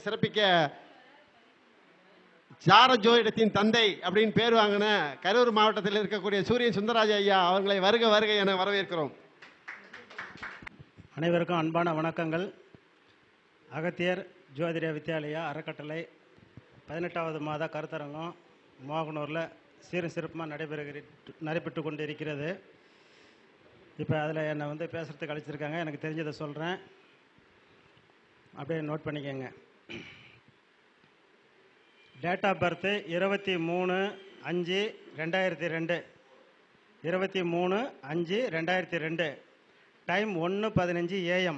சிறப்பிக்க ஜாரஜோயிடத்தின் தந்தை அப்படின்னு பேர் வாங்கின கரூர் மாவட்டத்தில் இருக்கக்கூடிய சூரியன் சுந்தரராஜ ஐயா அவர்களை வருக வருக என வரவேற்கிறோம். அனைவருக்கும் அன்பான வணக்கங்கள். அகத்தியர் ஜோதிட வித்யாலயா அறக்கட்டளை 18வது மாத கருத்தரங்கம் மோகனூரில் சீரும் சிறப்புமாக நடைபெற்று கொண்டு இருக்கிறது. இப்போ அதில் என்னை பேசுகிறதுக்கு அழைச்சிருக்காங்க. எனக்கு தெரிஞ்சதை சொல்கிறேன், அப்படியே நோட் பண்ணிக்கோங்க. Date of birth 23/5/2002, 23/5/2002, time 1:15 AM.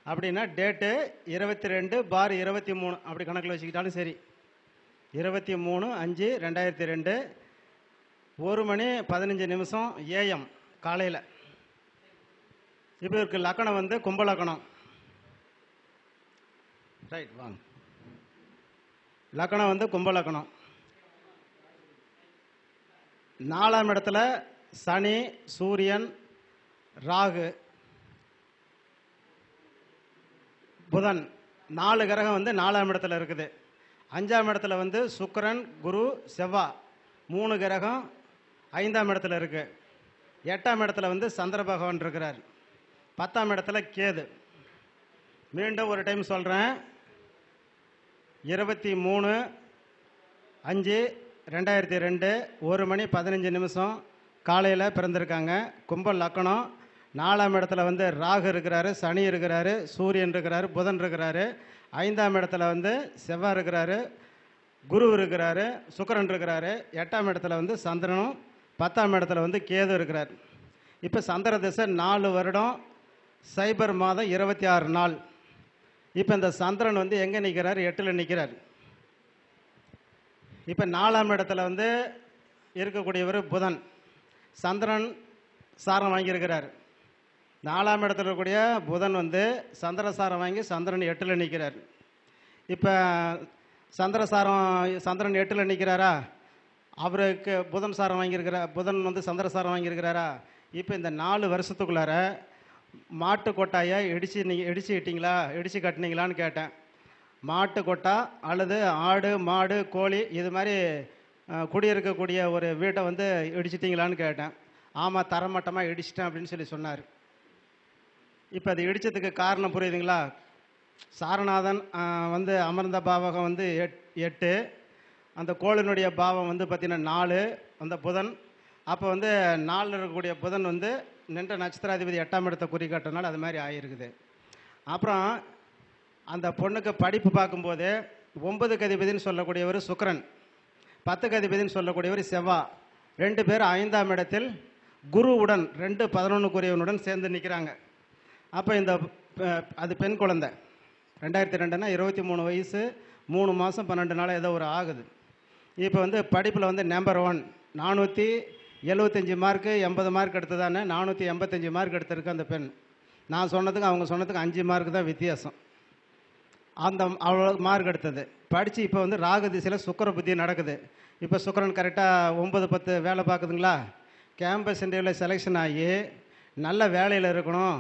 அப்படின்னா டேட்டு 22/23 அப்படி கணக்கில் வச்சுக்கிட்டாலும் சரி. 23/5/2002, 1:15 AM காலையில். இப்போ இருக்கு லக்கணம் கும்பலக்கணம். ரைட், வாங்க. லக்கணம் கும்பலக்கணம். 4ஆம் இடத்துல சனி, சூரியன், ராகு, புதன், 4 கிரகம் 4ஆம் இடத்துல இருக்குது. 5ஆம் இடத்துல சுக்கிரன், குரு, செவ்வாய் 3 கிரகம் 5ஆம் இடத்துல இருக்கு. 8ஆம் இடத்துல சந்திர பகவான் இருக்கிறார். 10ஆம் இடத்துல கேது. மீண்டும் ஒரு டைம் சொல்றேன். 23/5/2002, 1:15 காலையில் பிறந்திருக்காங்க. கும்பல் லக்கணம். 4ஆம் இடத்துல ராகு இருக்கிறாரு, சனி இருக்கிறாரு, சூரியன் இருக்கிறாரு, புதன் இருக்கிறாரு. 5ஆம் இடத்துல செவ்வாய் இருக்கிறாரு, குரு இருக்கிறாரு, சுக்கிரன் இருக்கிறாரு. 8ஆம் இடத்துல சந்திரனும், 10ஆம் இடத்துல கேது இருக்கிறார். இப்போ சந்திர திசை 4 வருடம் சைபர் மாதம் 26 நாள். இப்போ இந்த சந்திரன் எங்கே நிற்கிறார்? 8ல் நிற்கிறார். இப்போ 4ஆம் இடத்துல இருக்கக்கூடியவர் புதன். சந்திரன் சாரம் வாங்கியிருக்கிறார். 4ஆம் இடத்துல இருக்கக்கூடிய புதன் சந்திர சாரம் வாங்கி சந்திரன் 8ல் நிற்கிறார். இப்போ சந்திரன் 8ல் நிற்கிறாரா? அவருக்கு புதன் சாரம் வாங்கியிருக்கிறார். புதன் சந்திர சாரம் வாங்கியிருக்கிறாரா? இப்போ இந்த 4 வருஷத்துக்குள்ளார மாட்டு கொட்டாயை இடிச்சு கட்டினீங்களான்னு கேட்டேன். மாட்டு கொட்டா அல்லது ஆடு, மாடு, கோழி இது மாதிரி குடியிருக்கக்கூடிய ஒரு வீட்டை இடிச்சிட்டிங்களான்னு கேட்டேன். ஆமாம், தரமட்டமாக இடிச்சிட்டேன் அப்படின்னு சொன்னார். இப்போ அது இடித்ததுக்கு காரணம் புரியுதுங்களா? சாரநாதன் அமர்ந்த பாவகம் 8, அந்த கோளினுடைய பாவம் பார்த்தீங்கன்னா 4, அந்த புதன். அப்போ 4 இருக்கக்கூடிய புதன் நின்ற நட்சத்திராதிபதி 8ஆம் இடத்தை குறிக்காட்டினால அது மாதிரி ஆகிருக்குது. அப்புறம் அந்த பொண்ணுக்கு படிப்பு பார்க்கும்போது 9க்கு அதிபதினு சொல்லக்கூடியவர் சுக்கிரன், 10க்கு அதிபதினு சொல்லக்கூடியவர் செவ்வாய். 2 பேர் 5ஆம் இடத்தில் குருவுடன் 2-11 சேர்ந்து நிற்கிறாங்க. அப்போ அது பெண் குழந்தை. 2002னா 23 வயசு 3 மாதம் 12 நாள் ஏதோ ஒரு ஆகுது. இப்போ படிப்பில் நம்பர் 1, 475 மார்க்கு, 80 மார்க் எடுத்ததானே 485 மார்க் எடுத்திருக்கு அந்த பெண். நான் சொன்னதுக்கு அவங்க சொன்னதுக்கு 5 மார்க் தான் வித்தியாசம். அவ்வளோ மார்க் எடுத்தது படித்து இப்போ ராகு திசையில் சுக்கிர புத்தி நடக்குது. இப்போ சுக்கிரன் கரெக்டாக 9-10 வேலை பார்க்குதுங்களா? கேம்பஸ் இன்டர்வியூவில் செலெக்ஷன் ஆகி நல்ல வேலையில் இருக்கணும்,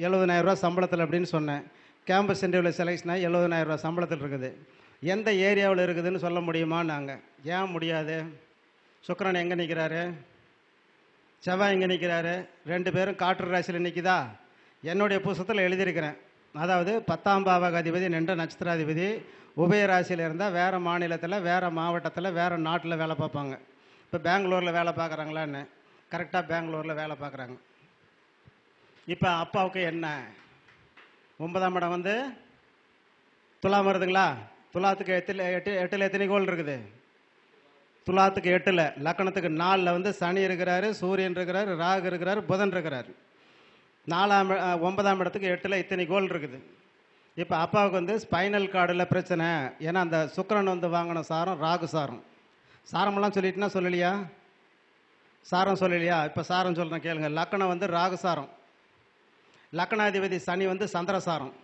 70,000 ரூபா சம்பளத்தில் அப்படின்னு சொன்னேன். கேம்பஸ் இன்டர்வியூவில் செலெக்ஷன் ஆகி 70,000 ரூபா சம்பளத்தில் இருக்குது. எந்த ஏரியாவில் இருக்குதுன்னு சொல்ல முடியுமா? நாங்கள் ஏன் முடியாது? சுக்கிரன் எங்கே நிற்கிறாரு? செவ்வாய் எங்கே நிற்கிறாரு? 2 பேரும் காற்று ராசியில் நிற்குதா? என்னுடைய புத்தகத்தில் எழுதியிருக்கிறேன். அதாவது 10ஆம் பாவக அதிபதி நின்ற நட்சத்திராதிபதி உபய ராசியில் இருந்தால் வேறு மாநிலத்தில், வேறு மாவட்டத்தில், வேறு நாட்டில் வேலை பார்ப்பாங்க. இப்போ பெங்களூரில் வேலை பார்க்குறாங்களான்னு? கரெக்டாக பெங்களூரில் வேலை பார்க்குறாங்க. இப்போ அப்பாவுக்கு என்ன? 9ஆம் இடம் துலாம் வருதுங்களா? துலாத்துக்கு 8ல் எத்தனை கோள் இருக்குது? துலாத்துக்கு 8ல், லக்கணத்துக்கு 4ல் சனி இருக்கிறாரு, சூரியன் இருக்கிறாரு, ராகு இருக்கிறாரு, புதன் இருக்கிறாரு. 9ஆம் இடத்துக்கு 8ல் இத்தனை கோல் இருக்குது. இப்போ அப்பாவுக்கு ஸ்பைனல் கார்டில் பிரச்சனை. ஏன்னா அந்த சுக்கிரன் வாங்கின சாரம் ராகு சாரம். சாரமெல்லாம் சொல்லிட்டுனா சொல்லலையா? சாரம் சொல்லலையா? இப்போ சாரம் சொல்கிறேன் கேளுங்க. லக்கணம் ராகு சாரம், லக்கணாதிபதி சனி சந்திர சாரம்.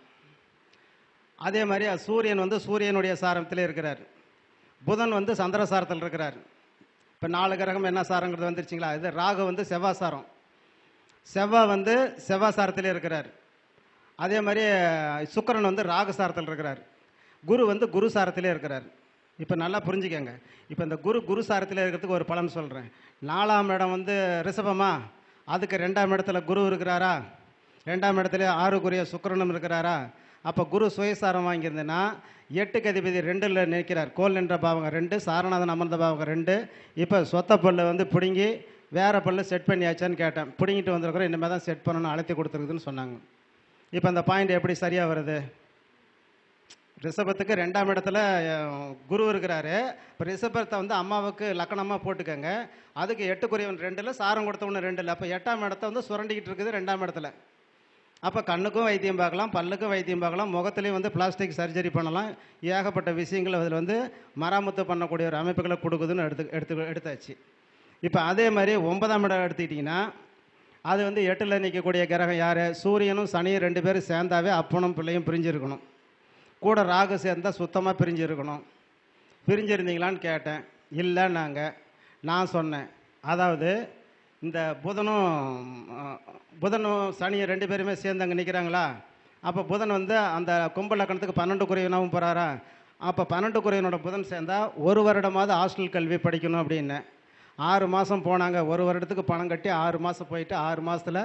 அதே மாதிரி சூரியன் சூரியனுடைய சாரத்திலே இருக்கிறார். புதன் சந்திர சாரத்தில் இருக்கிறார். இப்போ 4 கிரகம் என்ன சாரங்கிறது வந்துருச்சிங்களா? இது ராகு செவ்வாய் சாரம். செவ்வாய் செவ்வாய் சாரத்திலே இருக்கிறார். அதே மாதிரி சுக்கிரன் ராகு சாரத்தில் இருக்கிறார். குரு வந்து குரு சாரத்திலே இருக்கிறார். இப்போ நல்லா புரிஞ்சுக்கங்க. இப்போ இந்த குரு சாரத்திலே இருக்கிறதுக்கு ஒரு பலன் சொல்கிறேன். 4ஆம் இடம் வந்து ரிஷபமா, அதுக்கு 2ஆம் இடத்துல குரு இருக்கிறாரா, 2ஆம் இடத்துல 6க்குரிய சுக்கிரனும் இருக்கிறாரா. அப்போ குரு சுயசாரம் வாங்கியிருந்தேன்னா 8க்கு அதிபதி 2ல் நிற்கிறார். கோல் நின்ற பாவங்க 2, சாரநாதன் அமர்ந்த பாவங்க 2. இப்போ சொத்த பல்லு வந்து பிடுங்கி வேறு பல்லு செட் பண்ணியாச்சான்னு கேட்டேன். பிடுங்கிட்டு வந்திருக்கிறோம், இனிமேல் தான் செட் பண்ணணும், அழுத்தி கொடுத்துருக்குதுன்னு சொன்னாங்க. இப்போ அந்த பாயிண்ட் எப்படி சரியாக வருது? ரிஷபத்துக்கு 2ஆம் இடத்துல குரு இருக்கிறாரு. இப்போ ரிஷபத்தை வந்து அம்மாவுக்கு லக்கணமாக போட்டுக்கோங்க. அதுக்கு 8க்குரியவன் 2ல், சாரம் கொடுத்தவனு 2ல். அப்போ 8ஆம் இடத்த வந்து சுரண்டிக்கிட்டு இருக்குது 2ஆம் இடத்துல. அப்போ கண்ணுக்கும் வைத்தியம் பார்க்கலாம், பல்லுக்கும் வைத்தியம் பார்க்கலாம், முகத்துலேயும் வந்து பிளாஸ்டிக் சர்ஜரி பண்ணலாம். ஏகப்பட்ட விஷயங்கள் அதில் வந்து மராமத்து பண்ணக்கூடிய ஒரு அமைப்புகளை கொடுக்குதுன்னு எடுத்தாச்சு. இப்போ அதே மாதிரி 9ஆம் இடம் எடுத்துக்கிட்டிங்கன்னா அது வந்து 8ல் நிற்கக்கூடிய கிரகம் யார்? சூரியனும் சனியும் 2 பேரும் சேர்ந்தாவே அப்பனும் பிள்ளையும் பிரிஞ்சிருக்கணும். கூட ராகு சேர்ந்தால் சுத்தமாக பிரிஞ்சிருக்கணும். பிரிஞ்சிருந்தீங்களான்னு கேட்டேன். இல்லைன்னாங்க. நான் சொன்னேன், அதாவது இந்த புதனும் சனியும் 2 பேருமே சேர்ந்து அங்கே நிற்கிறாங்களா, அப்போ புதன் வந்து அந்த கும்ப லக்கணத்துக்கு 12க்குரியவனாகவும் போகிறாரா. அப்போ 12க்குரியவனோட புதன் சேர்ந்தால் 1 வருடமாவது ஹாஸ்டல் கல்வி படிக்கணும் அப்படின்னு 6 மாதம் போனாங்க. 1 வருடத்துக்கு பணம் கட்டி 6 மாதம் போயிட்டு 6 மாதத்தில்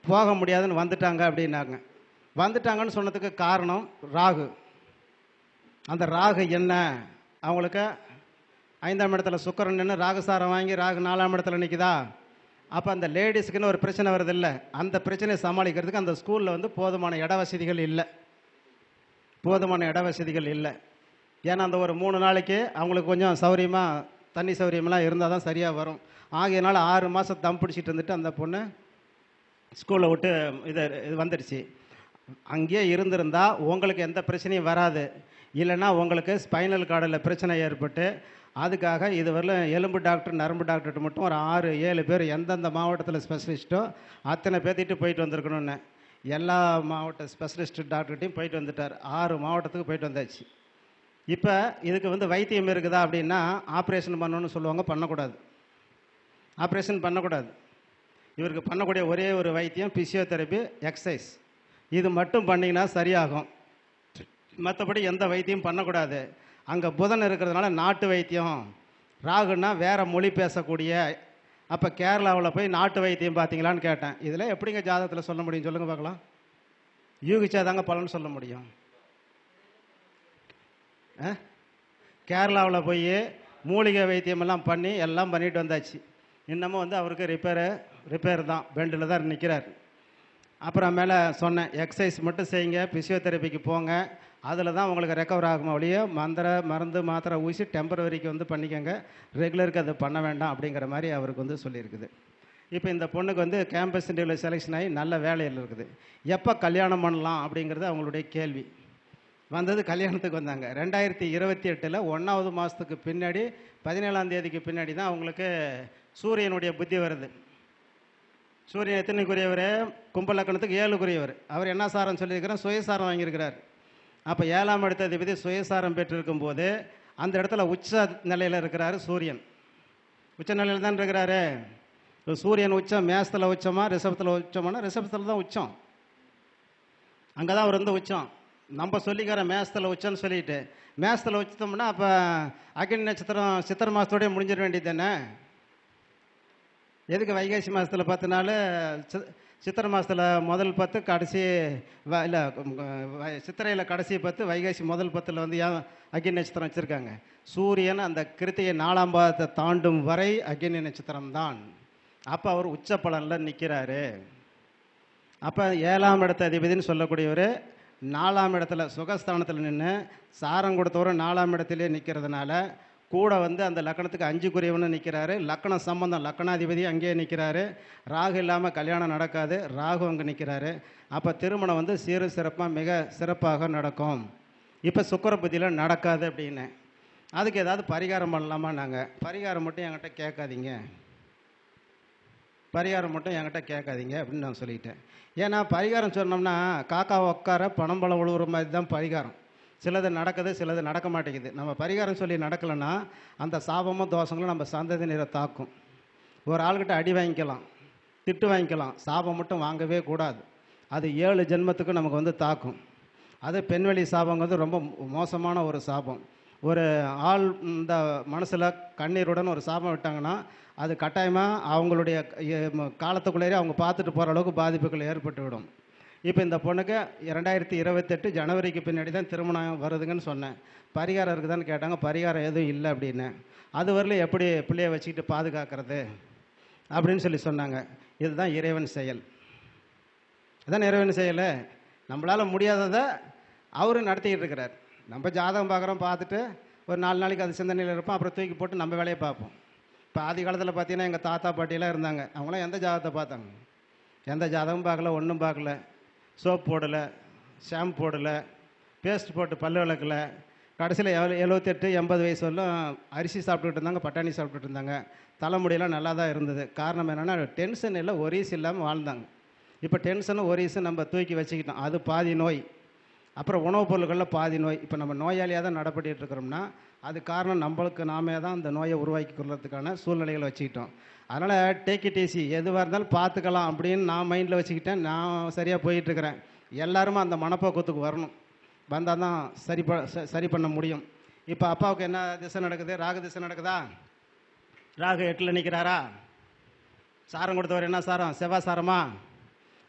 போக முடியாதுன்னு வந்துட்டாங்க அப்படின்னாங்க. வந்துட்டாங்கன்னு சொன்னதுக்கு காரணம் ராகு. அந்த ராகு என்ன, அவங்களுக்கு 5ஆம் இடத்துல சுக்கிரன் நின்று ராகுசாரம் வாங்கி ராகு 4ஆம் இடத்துல நிற்குதா. அப்போ அந்த லேடிஸுக்குன்னு ஒரு பிரச்சனை வருது இல்லை, அந்த பிரச்சனையை சமாளிக்கிறதுக்கு அந்த ஸ்கூலில் வந்து போதுமான இட வசதிகள் இல்லை. ஏன்னா அந்த ஒரு 3 நாளைக்கு அவங்களுக்கு கொஞ்சம் சௌரியமாக தண்ணி சௌரியமெல்லாம் இருந்தால் தான் சரியாக வரும். ஆகையினால 6 மாதம் தம் பிடிச்சிட்டு இருந்துட்டு அந்த பொண்ணு ஸ்கூலை விட்டு இது வந்துடுச்சு. அங்கேயே இருந்திருந்தால் உங்களுக்கு எந்த பிரச்சனையும் வராது. இல்லைன்னா உங்களுக்கு ஸ்பைனல் கார்டில் பிரச்சனை ஏற்பட்டு அதுக்காக இதுவரையிலும் எலும்பு டாக்டர் நரம்பு டாக்டர்கிட்ட மட்டும் ஒரு 6-7 பேர் எந்தெந்த மாவட்டத்தில் ஸ்பெஷலிஸ்ட்டோ அத்தனை பேர்த்திட்டு போயிட்டு வந்திருக்கணும்னு எல்லா மாவட்ட ஸ்பெஷலிஸ்ட் டாக்டர்கிட்டையும் போயிட்டு வந்துட்டார். 6 மாவட்டத்துக்கு போயிட்டு வந்தாச்சு. இப்போ இதுக்கு வந்து வைத்தியம் இருக்குதா அப்படின்னா ஆப்ரேஷன் பண்ணணும்னு சொல்லுவாங்க. ஆப்ரேஷன் பண்ணக்கூடாது. இவருக்கு பண்ணக்கூடிய ஒரே ஒரு வைத்தியம் பிசியோதெரப்பி, எக்ஸசைஸ். இது மட்டும் பண்ணிங்கன்னா சரியாகும். மற்றபடி எந்த வைத்தியம் பண்ணக்கூடாது. அங்கே புதன் இருக்கிறதுனால நாட்டு வைத்தியம், ராகுன்னா வேறு மொழி பேசக்கூடிய. அப்போ கேரளாவில் போய் நாட்டு வைத்தியம் பார்த்தீங்களான்னு கேட்டேன். இதில் எப்படிங்க ஜாதகத்தில் சொல்ல முடியும் சொல்லுங்கள் பார்க்கலாம். யூகிச்சாதாங்க பலன் சொல்ல முடியும். கேரளாவில் போய் மூலிகை வைத்தியமெல்லாம் பண்ணி எல்லாம் பண்ணிட்டு வந்தாச்சு. இன்னமும் வந்து அவருக்கு ரிப்பேர் தான், பெண்டில் தான் நிற்கிறார். அப்புறம் மேலே சொன்னேன், எக்ஸசைஸ் மட்டும் செய்யுங்க, பிசியோதெரப்பிக்கு போங்க, அதில் தான் உங்களுக்கு ரெக்கவர் ஆகும். வழியே மருந்து மாத்திரை ஊசி டெம்பரவரிக்கு வந்து பண்ணிக்கோங்க, ரெகுலருக்கு அது பண்ண வேண்டாம் அப்படிங்கிற மாதிரி அவருக்கு வந்து சொல்லியிருக்குது. இப்போ இந்த பொண்ணுக்கு வந்து கேம்பஸ் இன்டர்வியூவில் செலெக்ஷன் ஆகி நல்ல வேலையில் இருக்குது. எப்போ கல்யாணம் பண்ணலாம் அப்படிங்கிறது அவங்களுடைய கேள்வி. வந்தது கல்யாணத்துக்கு வந்தாங்க 2028 1வது மாதத்துக்கு பின்னாடி 17ஆம் தேதிக்கு பின்னாடி தான் அவங்களுக்கு சூரியனுடைய புத்தி வருது. சூரியன் எத்தனைக்குரியவர்? கும்பலக்கணத்துக்கு 7க்குரியவர். அவர் என்ன சாரம் சொல்லியிருக்கிறார்? சுயசாரம் வாங்கியிருக்கிறார். அப்போ 7ஆம் இடத்த அதிபதி சுயசாரம் பெற்றிருக்கும் போது அந்த இடத்துல உச்ச நிலையில் இருக்கிறாரு சூரியன். உச்ச நிலையில் தான் இருக்கிறாரு. சூரியன் உச்சம் மேசத்தில் உச்சமா ரிஷபத்தில் உச்சமானா ரிஷபத்தில் தான் உச்சம். அங்கே தான் அவர் வந்து உச்சம். நம்ம சொல்லிக்கிற மேசத்தில் உச்சம்னு சொல்லிட்டு மேசத்தில் உச்சத்தோம்னா அப்போ அக்னி நட்சத்திரம் சித்திரை மாதத்தோடய முடிஞ்சிட வேண்டியது தானே. எதுக்கு வைகாசி மாதத்தில் 10 நாள், சித்திரை மாதத்தில் முதல் 10, கடைசி இல்லை சித்திரையில் கடைசி 10, வைகாசி முதல் 10 வந்து ஏன் அக்னி நட்சத்திரம் வச்சுருக்காங்க? சூரியன் அந்த கிருத்திகை 4ஆம் பாதத்தை தாண்டும் வரை அக்னி நட்சத்திரம் தான். அப்போ அவர் உச்ச பலனில் நிற்கிறாரு. அப்போ 7ஆம் இடத்த அதிபதினு சொல்லக்கூடியவர் 4ஆம் இடத்துல சுகஸ்தானத்தில் நின்று சாரம் கொடுத்தவரும் 4ஆம் இடத்திலே நிற்கிறதுனால கூட வந்து அந்த லக்கணத்துக்கு 5க்குரியவனு நிற்கிறாரு. லக்கண சம்பந்தம் லக்கணாதிபதி அங்கேயே நிற்கிறாரு. ராகு இல்லாமல் கல்யாணம் நடக்காது, ராகு அங்கே நிற்கிறாரு. அப்போ திருமணம் வந்து சீரு சிறப்பாக மிக சிறப்பாக நடக்கும். இப்போ சுக்கிர புத்தியில் நடக்காது அப்படின்னு அதுக்கு ஏதாவது பரிகாரம் பண்ணலாமா? நாங்கள் பரிகாரம் மட்டும் என்கிட்ட கேட்காதீங்க அப்படின்னு நான் சொல்லிட்டேன். ஏன்னா பரிகாரம் சொன்னோம்னா காக்கா உட்கார பணம்பழம் உழுவுற மாதிரி தான் பரிகாரம். சிலது நடக்குது, சிலது நடக்க மாட்டேங்குது. நம்ம பரிகாரம் சொல்லி நடக்கலைன்னா அந்த சாபமும் தோஷங்களும் நம்ம சந்ததியினரை தாக்கும். ஒரு ஆள்கிட்ட அடி வாங்கிக்கலாம், திட்டு வாங்கிக்கலாம், சாபம் மட்டும் வாங்கவே கூடாது. அது 7 ஜென்மத்துக்கு நமக்கு வந்து தாக்கும். அது பெண்வெளி சாபங்கிறது ரொம்ப மோசமான ஒரு சாபம். ஒரு ஆள் இந்த மனசில் கண்ணீருடன் ஒரு சாபம் விட்டாங்கன்னா அது கட்டாயமாக அவங்களுடைய காலத்துக்குள்ளேயே அவங்க பார்த்துட்டு போகிற அளவுக்கு பாதிப்புகள் ஏற்பட்டு விடும். இப்போ இந்த பொண்ணுக்கு 2028 ஜனவரிக்கு பின்னாடி தான் திருமணம் வருதுங்கன்னு சொன்னேன். பரிகாரம் இருக்குதான்னு கேட்டாங்க. பரிகாரம் எதுவும் இல்லை அப்படின்னு. அது வரலையும் எப்படி பிள்ளைய வச்சுக்கிட்டு பாதுகாக்கிறது அப்படின்னு சொல்லி சொன்னாங்க. இதுதான் இறைவன் செயல். இதுதான் இறைவன் செயல். நம்மளால் முடியாததை அவரும் நடத்திக்கிட்டு இருக்கிறார். நம்ம ஜாதகம் பார்க்குறோம், பார்த்துட்டு ஒரு 4 நாளைக்கு அது சிந்தனையில் இருப்போம், அப்புறம் தூக்கி போட்டு நம்ம வேலையை பார்ப்போம். இப்போ ஆதி காலத்தில் பார்த்தீங்கன்னா எங்கள் தாத்தா பாட்டியெல்லாம் இருந்தாங்க. அவங்களாம் எந்த ஜாதகத்தை பார்த்தாங்க? எந்த ஜாதகமும் பார்க்கல, ஒன்றும் பார்க்கல. சோப் போடலை, ஷாம்பு போடலை, பேஸ்ட் போட்டு பல்லு விளக்கல. கடைசியில் 78 80 வயசு வரலும் அரிசி சாப்பிட்டுட்டு இருந்தாங்க, பட்டாணி சாப்பிட்டுட்டு இருந்தாங்க. தலைமுடியெல்லாம் நல்லா தான் இருந்தது. காரணம் என்னென்னா டென்ஷன் இல்லை, ஒரீஸ் இல்லாமல் வாழ்ந்தாங்க. இப்போ டென்ஷனும் ஒரீஸும் நம்ம தூக்கி வச்சுக்கிட்டோம். அது பாதி நோய். அப்புறம் உணவுப் பொருட்களில் பாதி நோய். இப்போ நம்ம நோயாளியாக தான் நடப்பட்டு இருக்கிறோம்னா அது காரணம் நம்மளுக்கு நாமே தான் அந்த நோயை உருவாக்கி கொள்றதுக்கான சூழ்நிலைகளை வச்சுக்கிட்டோம். அதனால் டேக் இட் ஈஸி, எதுவாக இருந்தாலும் பார்த்துக்கலாம் அப்படின்னு நான் மைண்டில் வச்சுக்கிட்டேன். நான் சரியாக போயிட்டுருக்கிறேன். எல்லாருமே அந்த மனப்போக்கத்துக்கு வரணும். வந்தால் தான் சரி பண்ண முடியும். இப்போ அப்பாவுக்கு என்ன திசை நடக்குது? ராகு திசை நடக்குதா? ராகு 8ல் நிற்கிறாரா? சாரம் கொடுத்தவர் என்ன சாரம்? செவ்வாய் சாரமா?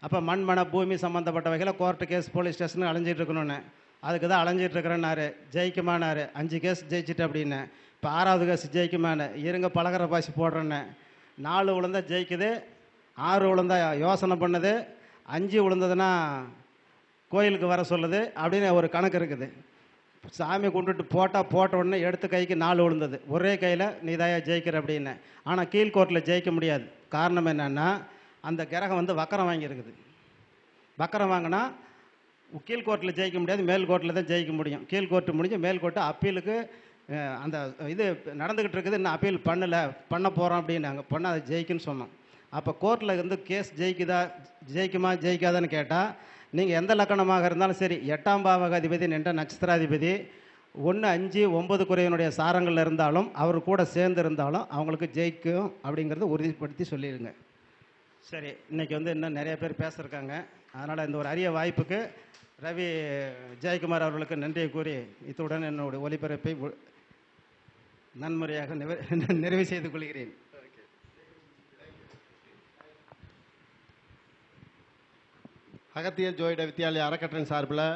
அப்போ மண் மன பூமி சம்மந்தப்பட்ட வகையில் கோர்ட்டு கேஸ் போலீஸ் ஸ்டேஷனுக்கு அலைஞ்சிட்டு இருக்கணும்னு அதுக்கு தான் அலைஞ்சிட்டு இருக்கிறேன்னாரு. ஜெயிக்குமானாரு. 5 கேஸ் ஜெயிச்சிட்டு அப்படின்னு. இப்போ 6வது கேஸ் ஜெயிக்குமானு இருங்க பலகர பாசி போடுறேன்னு. 4 விழுந்தா ஜெயிக்குது, 6 விழுந்தா யோசனை பண்ணுது, 5 விழுந்ததுன்னா கோயிலுக்கு வர சொல்லுது அப்படின்னு ஒரு கணக்கு இருக்குது. சாமி கும்பிட்டுட்டு போட்ட உடனே எடுத்த கைக்கு 4 விழுந்தது. ஒரே கையில் நீ தாயா ஜெயிக்கிற அப்படின்னு. ஆனால் கீழ்கோர்ட்டில் ஜெயிக்க முடியாது. காரணம் என்னென்னா அந்த கிரகம் வந்து வக்கரம் வாங்கியிருக்குது. வக்கரம் வாங்கினா கீழ்கோர்ட்டில் ஜெயிக்க முடியாது, மேல் கோர்ட்டில் தான் ஜெயிக்க முடியும். கீழ்கோர்ட்டு முடிஞ்சு மேல் கோர்ட்டு அப்பீலுக்கு அந்த இது நடந்துக்கிட்டு இருக்குது, இன்னும் அப்பீல் பண்ண போகிறோம் அப்படின்னு நாங்கள் பண்ணால் அதை ஜெயிக்குன்னு சொன்னோம். அப்போ கோர்ட்டில் வந்து கேஸ் ஜெயிக்குமா ஜெயிக்காதான்னு கேட்டால் நீங்கள் எந்த லக்கணமாக இருந்தாலும் சரி, 8ஆம் பாவகாதிபதி நின்ற நட்சத்திராதிபதி 1 5 9 குறையினுடைய சாரங்களில் இருந்தாலும் அவர் கூட சேர்ந்து இருந்தாலும் அவங்களுக்கு ஜெயிக்கும் அப்படிங்கிறத உறுதிப்படுத்தி சொல்லிடுங்க. சரி, இன்றைக்கி வந்து இன்னும் நிறைய பேர் பேசியிருக்காங்க. அதனால் இந்த ஒரு அரிய வாய்ப்புக்கு ரவி ஜெயக்குமார் அவர்களுக்கு நன்றியை கூறி இத்துடன் என்னுடைய ஒலிபரப்பை நன்முறையாக நிறைவு செய்து கொள்கிறேன். அகத்திய ஜோதிட வித்யாலய அறக்கட்டளை சார்பில்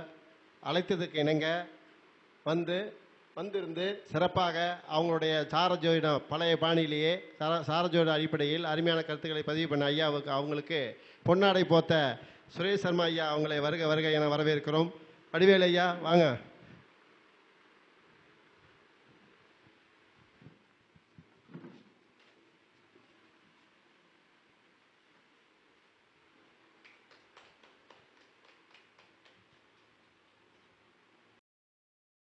அழைத்ததுக்கு இணங்க வந்திருந்து சிறப்பாக அவங்களுடைய சாரஜோதிடம் பழைய பாணியிலேயே சாரஜோதிட அடிப்படையில் அருமையான கருத்துக்களை பதிவு பண்ண ஐயாவுக்கு அவங்களுக்கு பொன்னாடை போத்த சுரேஷ் சர்மா ஐயா அவங்களை வருக வருக என வரவேற்கிறோம். வடிவேலு ஐயா வாங்க.